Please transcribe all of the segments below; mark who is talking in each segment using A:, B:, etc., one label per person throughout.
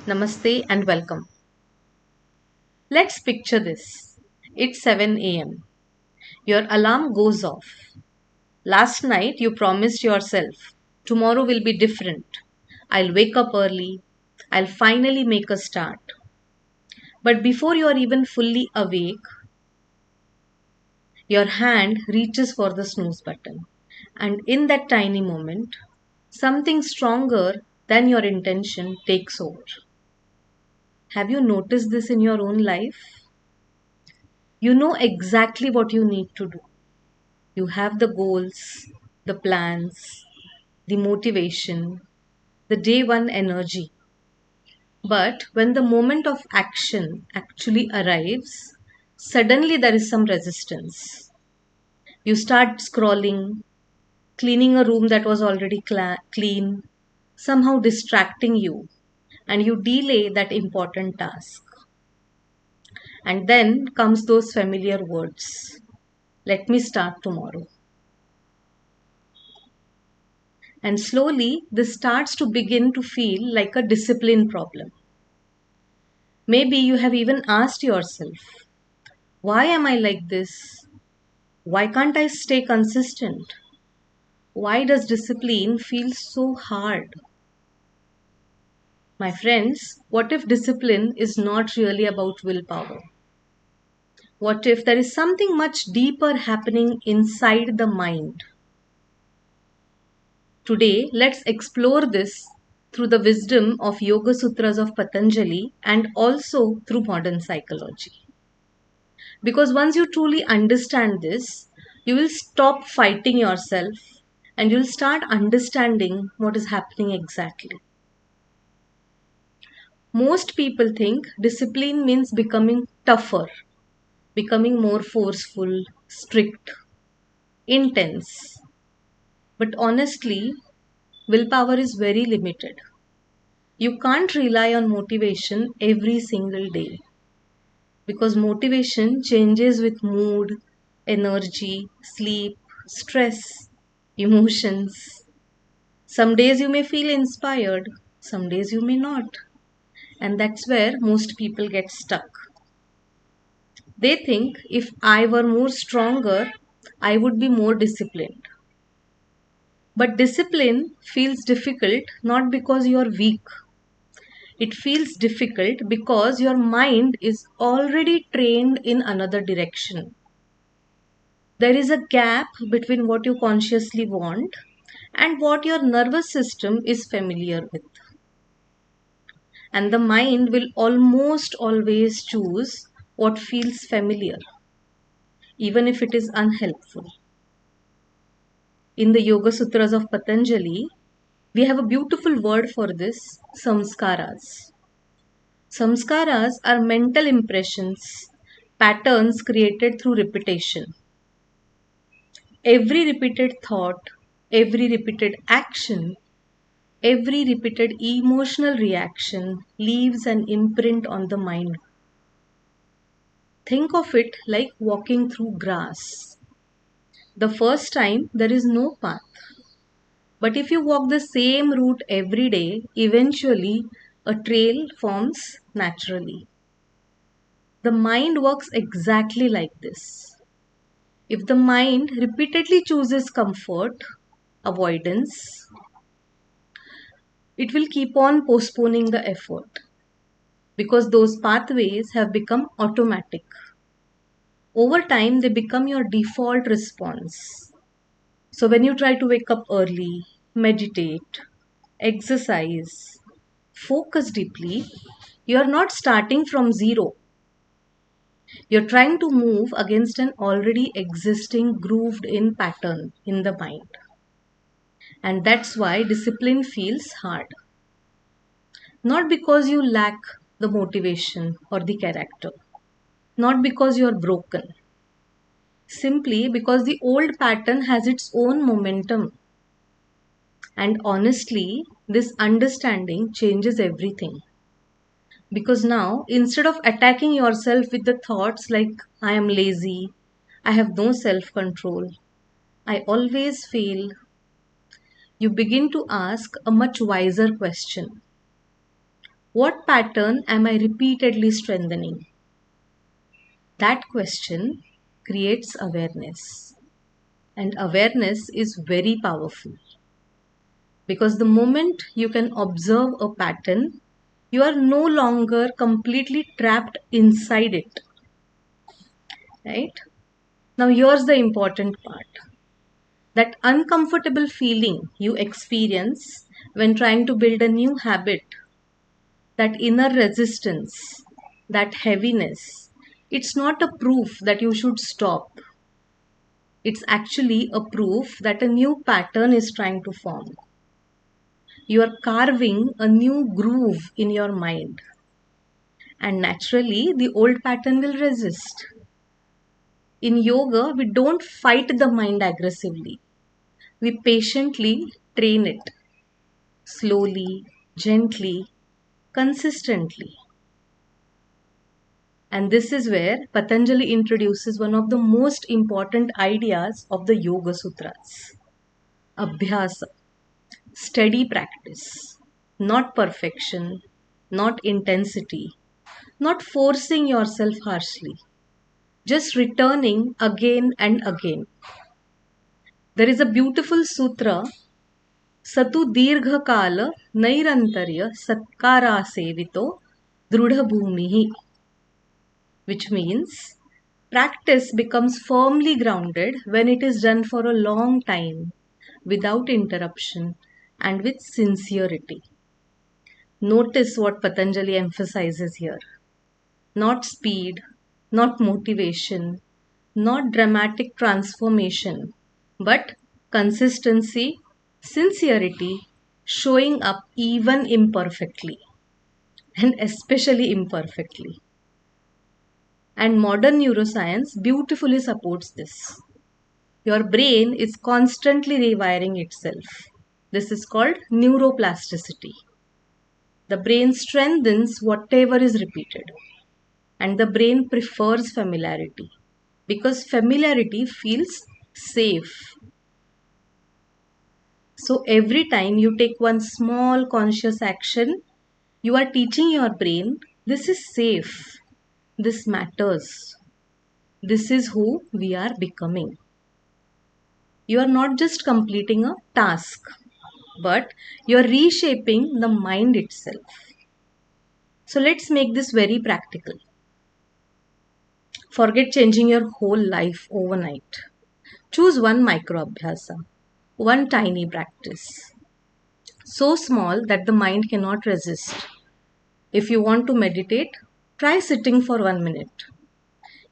A: Namaste and welcome. Let's picture this. It's 7 a.m. Your alarm goes off. Last night you promised yourself, tomorrow will be different. I'll wake up early. I'll finally make a start. But before you are even fully awake, your hand reaches for the snooze button. And in that tiny moment, something stronger than your intention takes over. Have you noticed this in your own life? You know exactly what you need to do. You have the goals, the plans, the motivation, the day one energy. But when the moment of action actually arrives, suddenly there is some resistance. You start scrolling, cleaning a room that was already clean, somehow distracting you, and you delay that important task. And then comes those familiar words. Let me start tomorrow. And slowly, this starts to begin to feel like a discipline problem. Maybe you have even asked yourself, why am I like this? Why can't I stay consistent? Why does discipline feel so hard? My friends, what if discipline is not really about willpower? What if there is something much deeper happening inside the mind? Today, let's explore this through the wisdom of Yoga Sutras of Patanjali and also through modern psychology. Because once you truly understand this, you will stop fighting yourself and you'll start understanding what is happening exactly. Most people think discipline means becoming tougher, becoming more forceful, strict, intense. But honestly, willpower is very limited. You can't rely on motivation every single day because motivation changes with mood, energy, sleep, stress, emotions. Some days you may feel inspired, some days you may not. And that's where most people get stuck. They think if I were more stronger, I would be more disciplined. But discipline feels difficult not because you are weak. It feels difficult because your mind is already trained in another direction. There is a gap between what you consciously want and what your nervous system is familiar with. And the mind will almost always choose what feels familiar, even if it is unhelpful. In the Yoga Sutras of Patanjali, we have a beautiful word for this, Saṁskāras. Saṁskāras are mental impressions, patterns created through repetition. Every repeated thought, every repeated action, every repeated emotional reaction leaves an imprint on the mind. Think of it like walking through grass. The first time there is no path. But if you walk the same route every day, eventually a trail forms naturally. The mind works exactly like this. If the mind repeatedly chooses comfort, avoidance, it will keep on postponing the effort because those pathways have become automatic. Over time, they become your default response. So, when you try to wake up early, meditate, exercise, focus deeply, you are not starting from zero. You're trying to move against an already existing grooved in pattern in the mind. And that's why discipline feels hard. Not because you lack the motivation or the character, not because you're broken, simply because the old pattern has its own momentum. And honestly, this understanding changes everything. Because now, instead of attacking yourself with the thoughts like, I am lazy, I have no self control, I always fail, you begin to ask a much wiser question. What pattern am I repeatedly strengthening? That question creates awareness. And awareness is very powerful. Because the moment you can observe a pattern, you are no longer completely trapped inside it. Right? Now, here's the important part. That uncomfortable feeling you experience when trying to build a new habit, that inner resistance, that heaviness, it's not a proof that you should stop. It's actually a proof that a new pattern is trying to form. You are carving a new groove in your mind. And naturally, the old pattern will resist. In yoga, we don't fight the mind aggressively. We patiently train it. Slowly, gently, consistently. And this is where Patanjali introduces one of the most important ideas of the Yoga Sutras. Abhyāsa. Steady practice. Not perfection, not intensity, not forcing yourself harshly. Just returning again and again. There is a beautiful sutra, Satu Dirgha Kala Nairantarya Satkara Sevito Drudha Bhumihi, which means practice becomes firmly grounded when it is done for a long time, without interruption and with sincerity. Notice what Patanjali emphasizes here. Not speed, not motivation, not dramatic transformation, but consistency, sincerity, showing up even imperfectly, and especially imperfectly. And modern neuroscience beautifully supports this. Your brain is constantly rewiring itself. This is called neuroplasticity. The brain strengthens whatever is repeated. And the brain prefers familiarity because familiarity feels safe. So every time you take one small conscious action, you are teaching your brain this is safe, this matters, this is who we are becoming. You are not just completing a task, but you are reshaping the mind itself. So let's make this very practical. Forget changing your whole life overnight. Choose one micro abhyasa, one tiny practice, so small that the mind cannot resist. If you want to meditate, try sitting for 1 minute.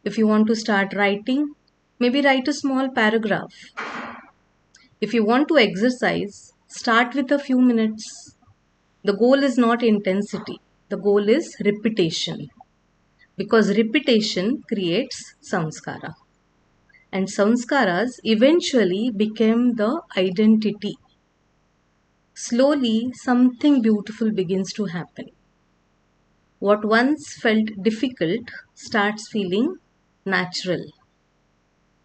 A: If you want to start writing, maybe write a small paragraph. If you want to exercise, start with a few minutes. The goal is not intensity, the goal is repetition. Because repetition creates samskara. And samskaras eventually became the identity. Slowly, something beautiful begins to happen. What once felt difficult starts feeling natural.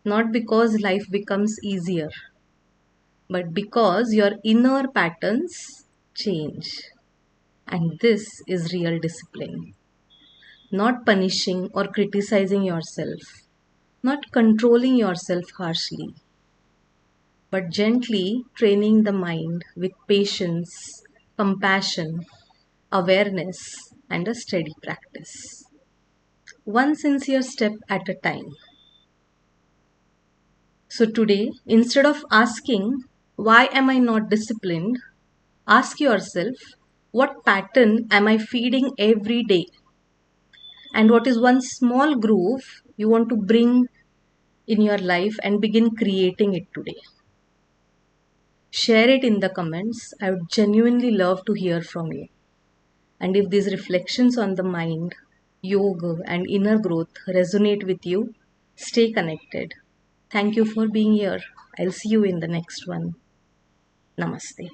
A: Not because life becomes easier, but because your inner patterns change. And this is real discipline. Not punishing or criticizing yourself, not controlling yourself harshly, but gently training the mind with patience, compassion, awareness, and a steady practice. One sincere step at a time. So today, instead of asking, why am I not disciplined? Ask yourself, what pattern am I feeding every day? And what is one small groove you want to bring in your life and begin creating it today? Share it in the comments. I would genuinely love to hear from you. And if these reflections on the mind, yoga, and inner growth resonate with you, stay connected. Thank you for being here. I'll see you in the next one. Namaste.